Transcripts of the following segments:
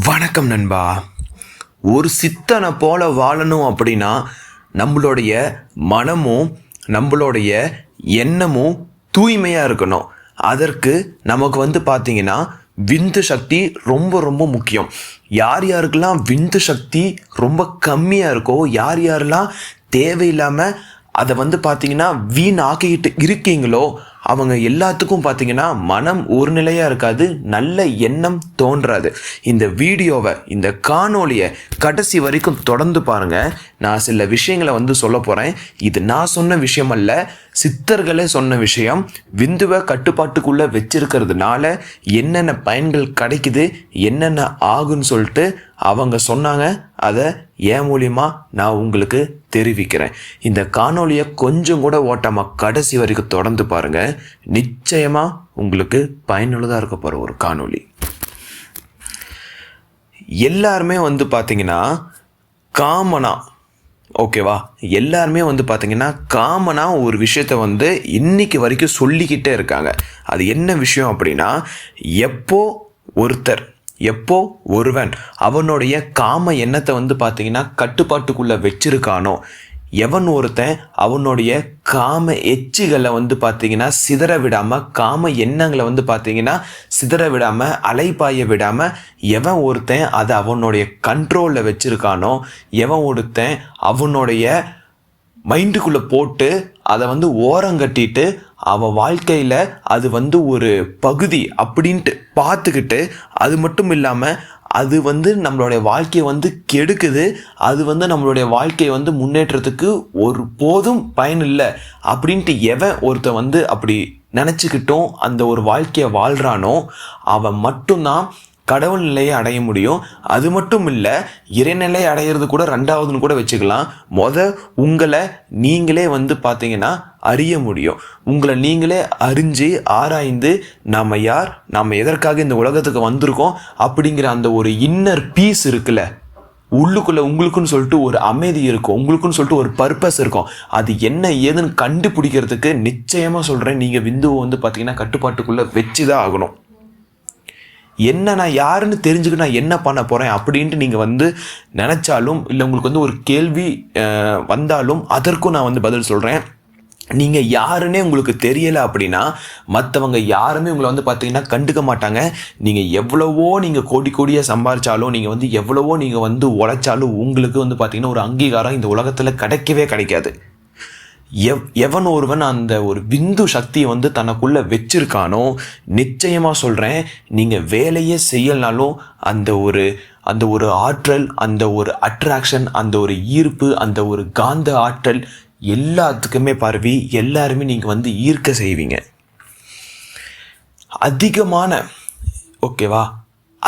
வணக்கம் நண்பா. ஒரு சித்தனை போல வாழணும் அப்படின்னா நம்மளுடைய மனமும் நம்மளுடைய எண்ணமும் தூய்மையாக இருக்கணும். அதற்கு நமக்கு பார்த்தீங்கன்னா விந்து சக்தி ரொம்ப ரொம்ப முக்கியம். யார் யாருக்கெல்லாம் விந்து சக்தி ரொம்ப கம்மியாக இருக்கோ, யார் யாரெல்லாம் தேவையில்லாமல் அதை பார்த்தீங்கன்னா வீண் ஆக்கிக்கிட்டு இருக்கீங்களோ, அவங்க எல்லாத்துக்கும் பார்த்தீங்கன்னா மனம் ஒரு நிலையாக இருக்காது, நல்ல எண்ணம் தோன்றாது. இந்த வீடியோவை, இந்த காணொலியை கடைசி வரைக்கும் தொடர்ந்து பாருங்கள். நான் சில விஷயங்களை சொல்ல போகிறேன். இது நான் சொன்ன விஷயம் அல்ல, சித்தர்களே சொன்ன விஷயம். விந்துவை கட்டுப்பாட்டுக்குள்ளே வச்சிருக்கிறதுனால என்னென்ன பயன்கள் கிடைக்குது, என்னென்ன ஆகுன்னு சொல்லிட்டு அவங்க சொன்னாங்க. அதை என் மூலியமாக நான் உங்களுக்கு தெரிவிக்கிறேன். இந்த காணொலியை கொஞ்சம் கூட ஓட்டாமல் கடைசி வரைக்கும் தொடர்ந்து பாருங்கள். நிச்சயமாக உங்களுக்கு பயனுள்ளதாக இருக்க போகிற ஒரு காணொலி. எல்லாருமே பார்த்தீங்கன்னா காமனா, ஓகேவா, எல்லாருமே பார்த்தீங்கன்னா காமனா ஒரு விஷயத்த இன்னைக்கு வரைக்கும் சொல்லிக்கிட்டே இருக்காங்க. அது என்ன விஷயம் அப்படின்னா, எப்போ ஒருவன் அவனுடைய காம எண்ணத்தை பார்த்தீங்கன்னா கட்டுப்பாட்டுக்குள்ளே வச்சிருக்கானோ, எவன் ஒருத்தன் அவனுடைய காம எச்சிகளை பார்த்தீங்கன்னா சிதற விடாமல், காம எண்ணங்களை பார்த்தீங்கன்னா சிதற விடாமல், அலைப்பாய விடாமல் எவன் ஒருத்தன் அதை அவனுடைய கண்ட்ரோலில் வச்சுருக்கானோ, எவன் ஒருத்தன் அவனுடைய மைண்டுக்குள்ளே போட்டு அதை ஓரங்கட்டிட்டு அவன் வாழ்க்கையில் அது ஒரு பகுதி அப்படின்ட்டு பார்த்துக்கிட்டு, அது மட்டும் இல்லாமல் அது நம்மளுடைய வாழ்க்கையை கெடுக்குது, அது நம்மளுடைய வாழ்க்கையை முன்னேற்றத்துக்கு ஒரு போதும் பயன் இல்லை அப்படின்ட்டு எவன் ஒருத்தன் அப்படி நினச்சிக்கிட்டோம் அந்த ஒரு வாழ்க்கையை வாழ்கிறானோ, அவன் மட்டும்தான் கடவுள் நிலையை அடைய முடியும். அது மட்டும் இல்லை, இறைநிலை அடையிறது கூட ரெண்டாவதுன்னு கூட வச்சுக்கலாம். உங்களை நீங்களே பார்த்தீங்கன்னா அறிய முடியும். உங்களை நீங்களே அறிஞ்சு ஆராய்ந்து நாம் யார், நாம் எதற்காக இந்த உலகத்துக்கு வந்திருக்கோம் அப்படிங்கிற அந்த ஒரு இன்னர் பீஸ் இருக்குல்ல, உள்ளுக்குள்ளே உங்களுக்குன்னு சொல்லிட்டு ஒரு அமைதி இருக்கும், உங்களுக்குன்னு சொல்லிட்டு ஒரு பர்பஸ் இருக்கும். அது என்ன ஏதுன்னு கண்டுபிடிக்கிறதுக்கு நிச்சயமாக சொல்கிறேன், நீங்கள் விந்துவை பார்த்தீங்கன்னா கட்டுப்பாட்டுக்குள்ளே வச்சு தான் ஆகணும். என்ன நான் யாருன்னு தெரிஞ்சுக்க நான் என்ன பண்ண போகிறேன் அப்படின்ட்டு நீங்கள் நினச்சாலும், இல்லை உங்களுக்கு ஒரு கேள்வி வந்தாலும் அதற்கும் நான் பதில் சொல்கிறேன். நீங்கள் யாருன்னே உங்களுக்கு தெரியலை அப்படின்னா மற்றவங்க யாருமே உங்களை பார்த்தீங்கன்னா கண்டுக்க மாட்டாங்க. நீங்கள் எவ்வளவோ நீங்கள் கோடியாக சம்பாதிச்சாலும், நீங்கள் எவ்வளவோ நீங்கள் உழைச்சாலும் உங்களுக்கு பார்த்தீங்கன்னா ஒரு அங்கீகாரம் இந்த உலகத்தில் கிடைக்காது. எவன் ஒருவன் அந்த ஒரு விந்து சக்தியை தனக்குள்ளே வச்சிருக்கானோ, நிச்சயமாக சொல்கிறேன், நீங்கள் வேலையே செய்யலனாலும் அந்த ஒரு ஆற்றல், அந்த ஒரு அட்ராக்ஷன், அந்த ஒரு ஈர்ப்பு, அந்த ஒரு காந்த ஆற்றல் எல்லாத்துக்குமே பரவி எல்லாருமே நீங்கள் ஈர்க்க செய்வீங்க.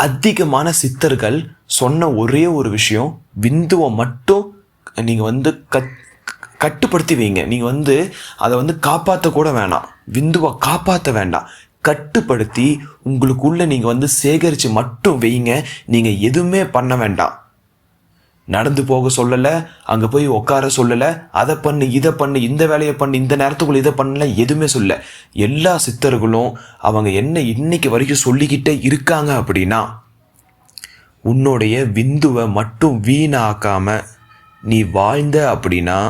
அதிகமான சித்தர்கள் சொன்ன ஒரே ஒரு விஷயம், விந்துவை மட்டும் நீங்கள் கட்டுப்படுத்தி வைங்க. நீங்கள் அதை காப்பாற்றக்கூட வேணாம், விந்துவை காப்பாற்ற வேண்டாம், கட்டுப்படுத்தி உங்களுக்குள்ளே நீங்கள் சேகரித்து மட்டும் வைங்க. நீங்கள் எதுவுமே பண்ண வேண்டாம். நடந்து போக சொல்லலை, அங்கே போய் உட்கார சொல்லலை, அதை பண்ணு இதை பண்ணு, இந்த வேலையை பண்ணு, இந்த நேரத்துக்குள்ளே இதை பண்ணல, எதுவுமே சொல்ல. எல்லா சித்தர்களும் அவங்க என்ன இன்னைக்கு வரைக்கும் சொல்லிக்கிட்டே இருக்காங்க அப்படின்னா, உன்னுடைய விந்துவை மட்டும் வீணாக்காமல் நீ வாழ்ந்த அப்படின்னா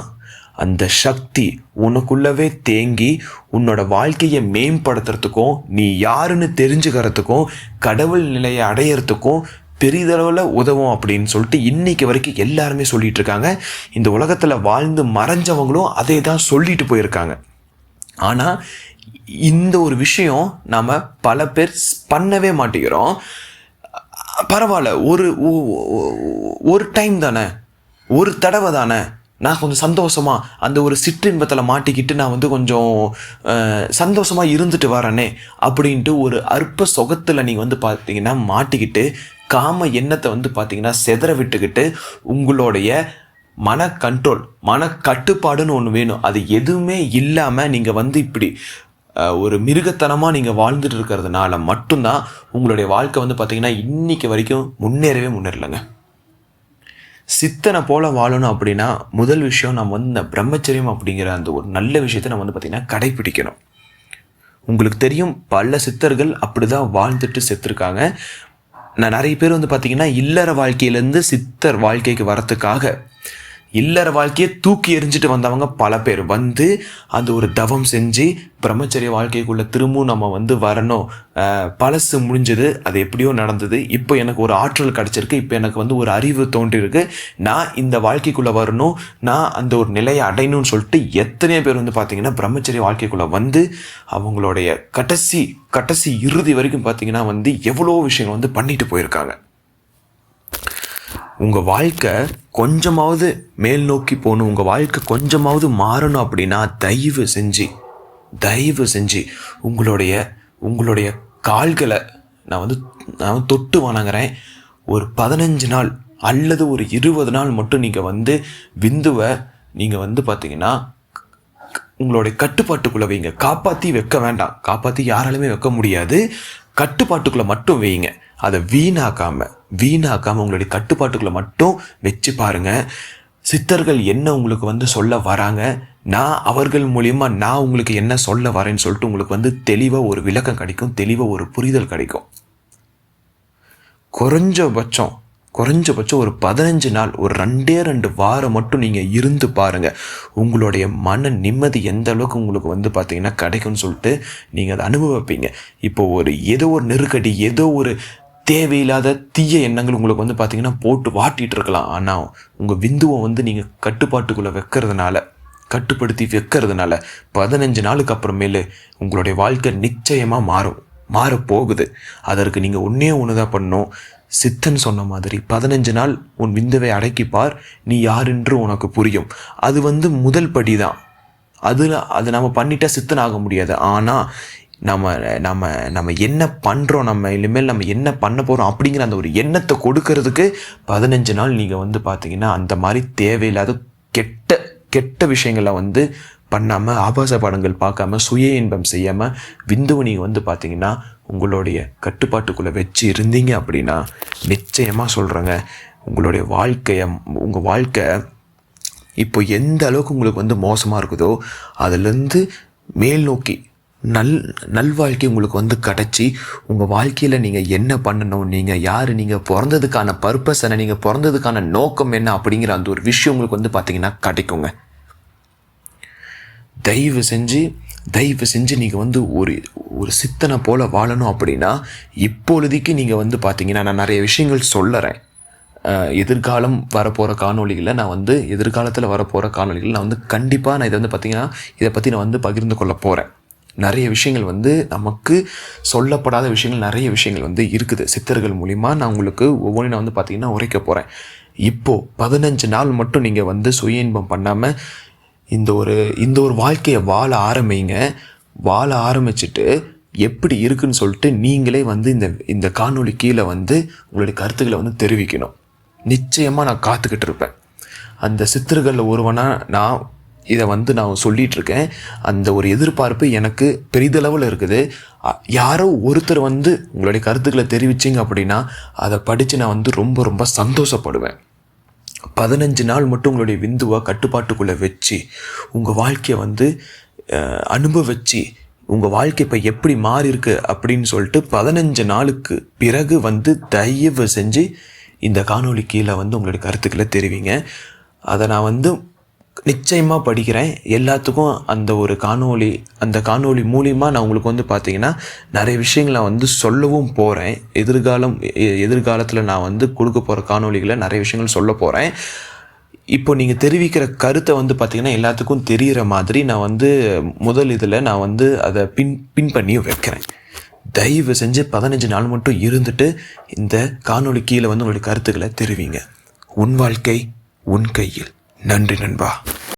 அந்த சக்தி உனக்குள்ளவே தேங்கி உன்னோட வாழ்க்கையை மேம்படுத்துறதுக்கும், நீ யாருன்னு தெரிஞ்சுக்கிறதுக்கும், கடவுள் நிலையை அடையிறதுக்கும் பெரிதளவில் உதவும் அப்படின்னு சொல்லிட்டு இன்னைக்கு வரைக்கும் எல்லாருமே சொல்லிட்டு இருக்காங்க. இந்த உலகத்தில் வாழ்ந்து மறைஞ்சவங்களும் அதே தான் சொல்லிட்டு போயிருக்காங்க. ஆனால் இந்த ஒரு விஷயம் நாம் பல பேர் பண்ணவே மாட்டேங்கிறோம். பரவாயில்ல, ஒரு டைம் தானே, ஒரு தடவை தானே, நான் கொஞ்சம் சந்தோஷமாக அந்த ஒரு சிற்றின்பத்தில் மாட்டிக்கிட்டு நான் கொஞ்சம் சந்தோஷமாக இருந்துட்டு வரேனே அப்படின்ட்டு ஒரு அற்ப சுகத்தில் நீங்கள் பார்த்தீங்கன்னா மாட்டிக்கிட்டு காம எண்ணத்தை பார்த்தீங்கன்னா செதற விட்டுக்கிட்டு உங்களுடைய மன கண்ட்ரோல், மன கட்டுப்பாடுன்னு ஒன்று வேணும். அது எதுவுமே இல்லாமல் நீங்கள் இப்படி ஒரு மிருகத்தனமாக நீங்கள் வாழ்ந்துட்டு இருக்கிறதுனால மட்டும்தான் உங்களுடைய வாழ்க்கை பார்த்தீங்கன்னா இன்னைக்கு வரைக்கும் முன்னேறலைங்க. சித்தனை போல வாழணும் அப்படின்னா முதல் விஷயம் நம்ம இந்த பிரம்மச்சரியம் அப்படிங்கிற அந்த ஒரு நல்ல விஷயத்தை நம்ம பார்த்திங்கன்னா கடைப்பிடிக்கணும். உங்களுக்கு தெரியும், பல சித்தர்கள் அப்படி தான் வாழ்ந்துட்டு செத்துருக்காங்க. நான் நிறைய பேர் வந்து பார்த்திங்கன்னா இல்லற வாழ்க்கையிலேருந்து சித்தர் வாழ்க்கைக்கு வரத்துக்காக இல்லற வாழ்க்கையை தூக்கி எறிஞ்சிட்டு வந்தவங்க பல பேர் வந்து அந்த ஒரு தவம் செஞ்சு பிரம்மச்சரிய வாழ்க்கைக்குள்ளே திரும்பவும் நம்ம வந்து வரணும். பழசு முடிஞ்சது, அது எப்படியோ நடந்தது, இப்போ எனக்கு ஒரு ஆற்றல் கிடச்சிருக்கு, இப்போ எனக்கு வந்து ஒரு அறிவு தோன்றிருக்கு, நான் இந்த வாழ்க்கைக்குள்ளே வரணும், நான் அந்த ஒரு நிலையை அடையணும்னு சொல்லிட்டு எத்தனையோ பேர் வந்து பார்த்திங்கன்னா பிரம்மச்சரிய வாழ்க்கைக்குள்ளே வந்து அவங்களுடைய கடைசி இறுதி வரைக்கும் பார்த்திங்கன்னா வந்து எவ்வளோ விஷயங்கள் வந்து பண்ணிட்டு போயிருக்காங்க. உங்கள் வாழ்க்கை கொஞ்சமாவது மேல் நோக்கி போகணும், உங்கள் வாழ்க்கை கொஞ்சமாவது மாறணும் அப்படின்னா தயவு செஞ்சு உங்களுடைய கால்களை நான் தொட்டு வணங்குறேன். ஒரு 15 நாள் அல்லது ஒரு 20 நாள் மட்டும் நீங்கள் வந்து விந்துவை நீங்கள் வந்து பார்த்தீங்கன்னா உங்களுடைய கட்டுப்பாட்டுக்குள்ளே வைங்க. காப்பாற்றி வைக்க வேண்டாம், காப்பாற்றி யாராலுமே வைக்க முடியாது. கட்டுப்பாட்டுக்குள்ளே மட்டும் வைங்க. அதை வீணாக்காமல் உங்களுடைய கட்டுப்பாட்டுக்குள்ளே மட்டும் வச்சு பாருங்கள். சித்தர்கள் என்ன உங்களுக்கு வந்து சொல்ல வராங்க, நான் அவர்கள் மூலிமா நான் உங்களுக்கு என்ன சொல்ல வரேன்னு சொல்லிட்டு உங்களுக்கு வந்து தெளிவாக ஒரு விளக்கம் கிடைக்கும், தெளிவாக ஒரு புரிதல் கிடைக்கும். குறைஞ்சபட்சம் ஒரு 15 நாள், ஒரு 2 வாரம் மட்டும் நீங்கள் இருந்து பாருங்கள். உங்களுடைய மன நிம்மதி எந்த அளவுக்கு உங்களுக்கு வந்து பார்த்தீங்கன்னா கிடைக்கும்னு சொல்லிட்டு நீங்கள் அதை அனுபவிப்பீங்க. இப்போ ஏதோ ஒரு நெருக்கடி, ஏதோ ஒரு தேவையில்லாத தீய எண்ணங்கள் உங்களுக்கு வந்து பார்த்தீங்கன்னா போட்டு வாட்டிகிட்டு இருக்கலாம். ஆனால் உங்கள் விந்துவை வந்து நீங்கள் கட்டுப்பாட்டுக்குள்ளே கட்டுப்படுத்தி வைக்கிறதுனால 15 நாளுக்கு அப்புறமேலு உங்களுடைய வாழ்க்கை நிச்சயமாக மாறப்போகுது. அதற்கு நீங்கள் ஒன்று தான் பண்ணணும். சித்தன் சொன்ன மாதிரி 15 நாள் உன் விந்துவை அடக்கிப்பார், நீ யாரென்று உனக்கு புரியும். அது வந்து முதல் படி தான். அது நம்ம பண்ணிட்டா சித்தன் ஆக முடியாது. ஆனால் நம்ம என்ன பண்ணுறோம், நம்ம இனிமேல் நம்ம என்ன பண்ண போகிறோம் அப்படிங்கிற அந்த ஒரு எண்ணத்தை கொடுக்கறதுக்கு 15 நாள் நீங்கள் வந்து பார்த்தீங்கன்னா அந்த மாதிரி தேவையில்லாத கெட்ட விஷயங்களை வந்து பண்ணாமல், ஆபாச படங்கள் பார்க்காம, சுய இன்பம் செய்யாமல் விந்துவை நீங்கள் வந்து பார்த்தீங்கன்னா உங்களுடைய கட்டுப்பாட்டுக்குள்ளே வச்சு இருந்தீங்க அப்படின்னா நிச்சயமாக சொல்கிறேங்க, உங்கள் வாழ்க்கை இப்போ எந்த அளவுக்கு உங்களுக்கு வந்து மோசமாக இருக்குதோ அதுலேருந்து மேல் நோக்கி நல்வாழ்க்கை உங்களுக்கு வந்து கிடச்சி உங்கள் வாழ்க்கையில் நீங்கள் என்ன பண்ணணும், நீங்கள் யார், நீங்கள் பிறந்ததுக்கான பர்பஸ் என்ன, நீங்கள் பிறந்ததுக்கான நோக்கம் என்ன அப்படிங்கிற அந்த ஒரு விஷயம் உங்களுக்கு வந்து பார்த்திங்கன்னா கிடைக்குங்க. தயவு செஞ்சு நீங்கள் வந்து ஒரு சித்தனை போல் வாழணும் அப்படின்னா இப்பொழுதைக்கு நீங்கள் வந்து பார்த்தீங்கன்னா நான் நிறைய விஷயங்கள் சொல்லுறேன். எதிர்காலம் வரப்போகிற காணொலிகளில் எதிர்காலத்தில் வரப்போகிற காணொலிகள் நான் வந்து கண்டிப்பாக நான் இதை பற்றி நான் வந்து பகிர்ந்து கொள்ள போகிறேன். நிறைய விஷயங்கள் வந்து நமக்கு சொல்லப்படாத விஷயங்கள், நிறைய விஷயங்கள் வந்து இருக்குது. சித்தர்கள் மூலிமா நான் உங்களுக்கு ஒவ்வொன்றையும் நான் வந்து பார்த்திங்கன்னா உரைக்க போகிறேன். இப்போது 15 நாள் மட்டும் நீங்கள் வந்து சுய இன்பம் பண்ணாமல் இந்த ஒரு வாழ்க்கையை வாழ ஆரம்பிச்சுட்டு எப்படி இருக்குன்னு சொல்லிட்டு நீங்களே வந்து இந்த காணொளி கீழே வந்து உங்களுடைய கருத்துக்களை வந்து தெரிவிக்கணும். நிச்சயமாக நான் காத்துக்கிட்டு இருப்பேன். அந்த சித்தர்களில் ஒருவனாக நான் சொல்லிகிட்ருக்கேன். அந்த ஒரு எதிர்பார்ப்பு எனக்கு பெரிதளவில் இருக்குது. யாரோ ஒருத்தர் வந்து உங்களுடைய கருத்துக்களை தெரிவிச்சிங்க அப்படின்னா அதை படித்து நான் வந்து ரொம்ப ரொம்ப சந்தோஷப்படுவேன். 15 நாள் மட்டும் உங்களுடைய விந்துவை கட்டுப்பாட்டுக்குள்ளே வச்சு உங்கள் வாழ்க்கையை வந்து அனுபவிச்சு உங்கள் வாழ்க்கை இப்போ எப்படி மாறி இருக்கு அப்படின்னு சொல்லிட்டு 15 நாளுக்கு பிறகு வந்து தயவு செஞ்சு இந்த காணொளி கீழே வந்து உங்களுடைய கருத்துக்களை தெரிவிங்க. அதை நான் வந்து நிச்சயமாக படிக்கிறேன். எல்லாத்துக்கும் அந்த காணொளி மூலிமா நான் உங்களுக்கு வந்து பார்த்திங்கன்னா நிறைய விஷயங்களை வந்து சொல்லவும் போகிறேன். எதிர்காலத்தில் நான் வந்து கொடுக்க போகிற காணொளிகளை நிறைய விஷயங்கள் சொல்ல போகிறேன். இப்போ நீங்கள் தெரிவிக்கிற கருத்தை வந்து பார்த்திங்கன்னா எல்லாத்துக்கும் தெரிகிற மாதிரி நான் வந்து முதல் இதில் நான் வந்து அதை பின் பண்ணி வைக்கிறேன். தயவு செஞ்சு 15 நாள் மட்டும் இருந்துட்டு இந்த காணொளி கீழே வந்து உங்களுடைய கருத்துக்களை தெரிவிங்க. உன் வாழ்க்கை உன் கையில். நன்றி நண்பா.